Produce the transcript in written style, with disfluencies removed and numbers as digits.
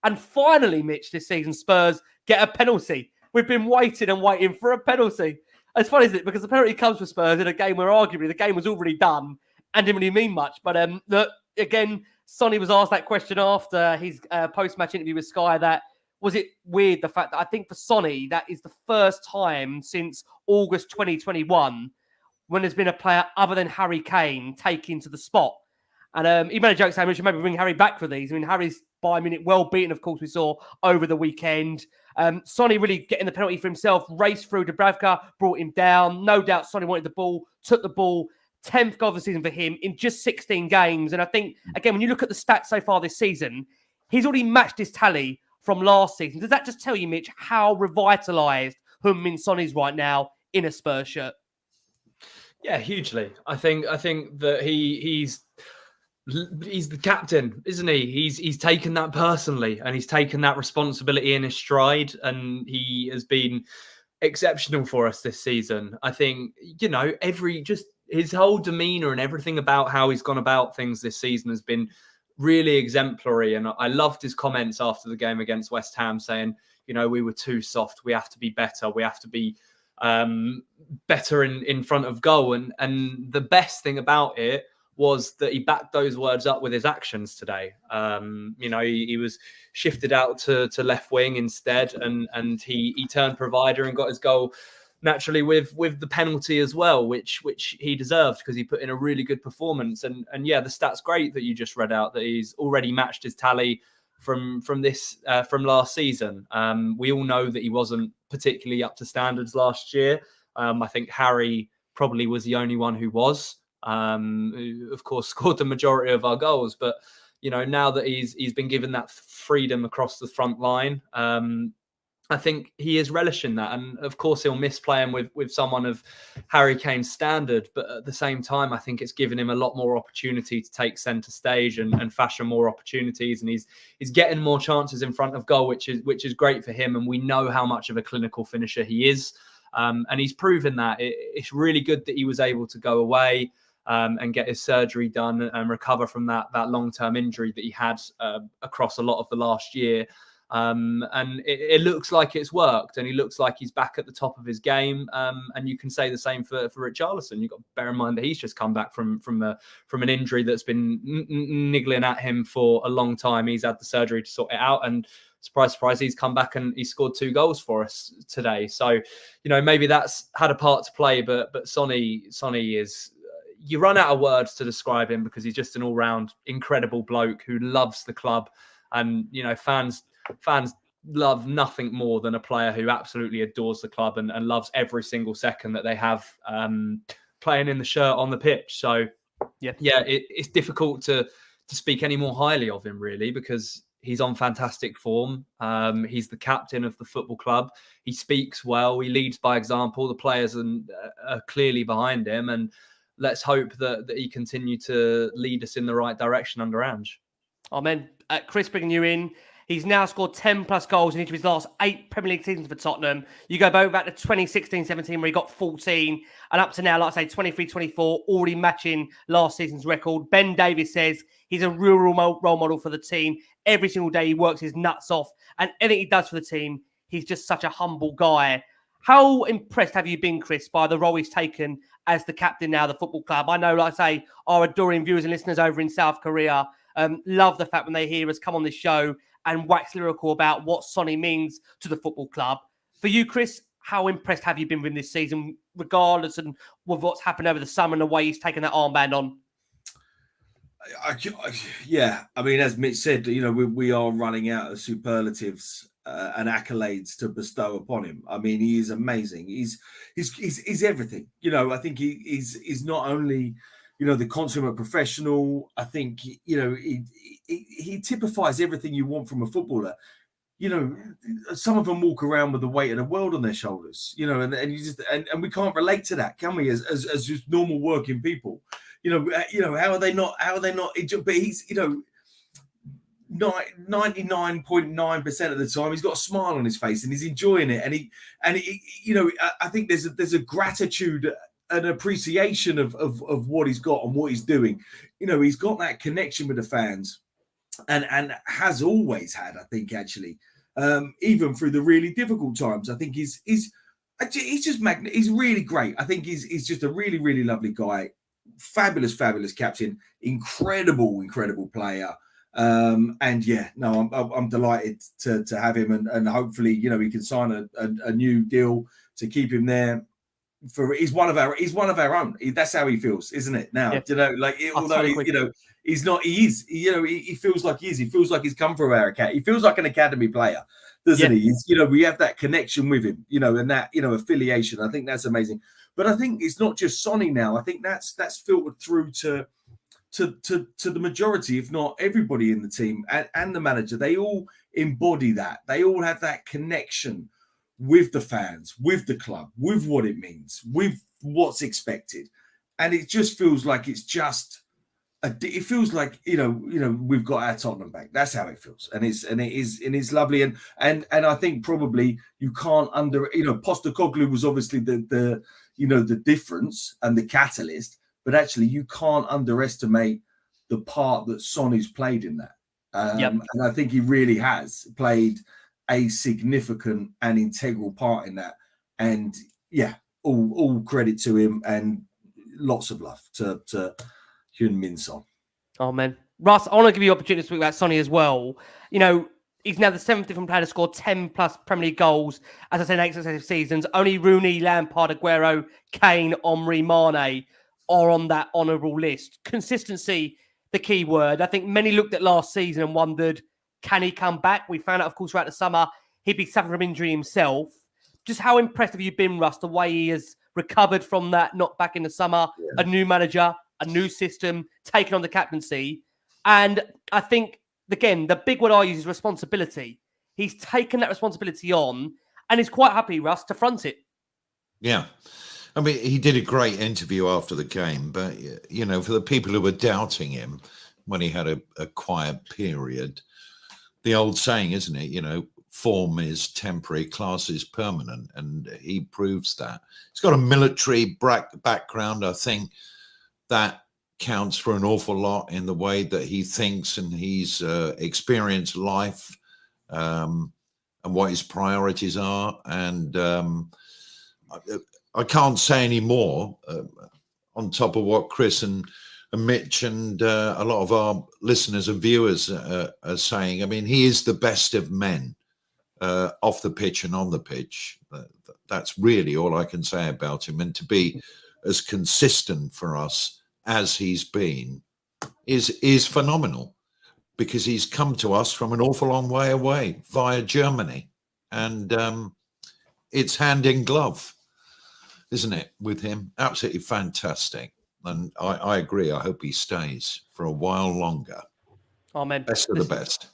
And finally, Mitch, this season, Spurs get a penalty. We've been waiting and waiting for a penalty. It's funny, isn't it? Because the penalty comes for Spurs in a game where arguably the game was already done and didn't really mean much. But again, Sonny was asked that question after his post-match interview with Sky. That was it weird, the fact that I think for Sonny, that is the first time since August 2021 when there's been a player other than Harry Kane taken to the spot. And he made a joke saying we should maybe bring Harry back for these. I mean, Harry's Bayern Munich well beaten, of course, we saw over the weekend. Sonny really getting the penalty for himself, raced through Dubravka, brought him down. No doubt Sonny wanted the ball, took the ball. 10th goal of the season for him in just 16 games. And I think, again, when you look at the stats so far this season, he's already matched his tally from last season. Does that just tell you, Mitch, how revitalised Heung-min Son is right now in a Spurs shirt? Yeah, hugely. I think that he's the captain, isn't he? He's taken that personally, and he's taken that responsibility in his stride, and he has been exceptional for us this season. I think, his whole demeanour and everything about how he's gone about things this season has been really exemplary. And I loved his comments after the game against West Ham saying, we were too soft. We have to be better. We have to be better in front of goal. And the best thing about it was that he backed those words up with his actions today. He was shifted out to left wing instead, and he turned provider and got his goal naturally with the penalty as well, which he deserved because he put in a really good performance. And yeah, the stats great that you just read out, that he's already matched his tally from last season. We all know that he wasn't particularly up to standards last year. I think Harry probably was the only one who was, who of course scored the majority of our goals. But now that he's been given that freedom across the front line, I think he is relishing that. And of course, he'll miss playing with someone of Harry Kane's standard. But at the same time, I think it's given him a lot more opportunity to take centre stage and fashion more opportunities. And he's getting more chances in front of goal, which is great for him. And we know how much of a clinical finisher he is. And he's proven that. It's really good that he was able to go away and get his surgery done and recover from that long-term injury that he had across a lot of the last year. And it looks like it's worked, and he looks like he's back at the top of his game. And you can say the same for Richarlison. You've got to bear in mind that he's just come back from an injury that's been niggling at him for a long time. He's had the surgery to sort it out, and surprise, he's come back and he scored 2 goals for us today. So, maybe that's had a part to play, but Sonny is, you run out of words to describe him because he's just an all-round incredible bloke who loves the club. And, fans love nothing more than a player who absolutely adores the club and loves every single second that they have playing in the shirt on the pitch. So, it's difficult to speak any more highly of him, really, because he's on fantastic form. He's the captain of the football club. He speaks well. He leads by example. The players are clearly behind him. And let's hope that he continue to lead us in the right direction under Ange. Amen. Chris, bringing you in. He's now scored 10 plus goals in each of his last 8 Premier League seasons for Tottenham. You go back to 2016-17 where he got 14, and up to now, like I say, 23-24, already matching last season's record. Ben Davies says he's a real role model for the team. Every single day he works his nuts off, and anything he does for the team, he's just such a humble guy. How impressed have you been, Chris, by the role he's taken as the captain now of the football club? I know, like I say, our adoring viewers and listeners over in South Korea love the fact when they hear us come on this show and wax lyrical about what Sonny means to the football club. For you, Chris, how impressed have you been with this season, regardless of what's happened over the summer and the way he's taken that armband on? I mean, as Mitch said, we are running out of superlatives and accolades to bestow upon him. I mean, he is amazing. He's everything. I think he's not only the consummate professional. I think he typifies everything you want from a footballer. Some of them walk around with the weight of the world on their shoulders. And you just and we can't relate to that, can we? As just normal working people. How are they not? But he's 99.9% of the time he's got a smile on his face and he's enjoying it. And I think there's a gratitude, an appreciation of what he's got and what he's doing. He's got that connection with the fans. and has always had, I think, actually, even through the really difficult times. I think he's just he's really great. I think he's just a really, really lovely guy. Fabulous captain, incredible player. And yeah, no, I'm delighted to have him, and hopefully, you know, he can sign a new deal to keep him there. He's one of our own. That's how he feels, isn't it? Now, you know, like although you know he's not, he is. You know, he feels like he is. He feels like he's come from our academy. He feels like an academy player, doesn't he? You know, we have that connection with him. You know, and that, you know, affiliation. I think that's amazing. But I think it's not just Sonny now. I think that's filtered through to the majority, if not everybody in the team and the manager. They all embody that. They all have that connection with the fans, with the club, with what it means, with what's expected. And it just feels like it's just it feels like, you know, we've got our Tottenham back. That's how it feels. And it's lovely. And I think probably you can't Postecoglou was obviously the you know, the difference and the catalyst, but actually you can't underestimate the part that Sonny's played in that. And I think he really has played a significant and integral part in that. And yeah, all credit to him, and lots of love to Heung-min Son. Oh man, Russ, I want to give you the opportunity to speak about Sonny as well. You know, he's now the 7th different player to score 10 plus Premier League goals, as I said, in 8 successive seasons. Only Rooney, Lampard, Aguero, Kane, Omri, Mane are on that honourable list. Consistency, the key word. I think many looked at last season and wondered, can he come back? We found out, of course, throughout the summer, he'd be suffering from injury himself. Just how impressed have you been, Russ, the way he has recovered from that knock back in the summer, a new manager, a new system, taking on the captaincy? And I think, again, the big word I use is responsibility. He's taken that responsibility on and is quite happy, Russ, to front it. Yeah. I mean, he did a great interview after the game, but, you know, for the people who were doubting him when he had a quiet period, the old saying, isn't it? You know, form is temporary, class is permanent, and he proves that. He's got a military background. I think that counts for an awful lot in the way that he thinks, and he's experienced life and what his priorities are. And I can't say any more on top of what Chris and Mitch and a lot of our listeners and viewers are saying. I mean, he is the best of men off the pitch and on the pitch. That's really all I can say about him. And to be as consistent for us as he's been is phenomenal, because he's come to us from an awful long way away via Germany. And it's hand in glove, isn't it, with him? Absolutely fantastic. And I agree. I hope he stays for a while longer. Amen. Best of the best.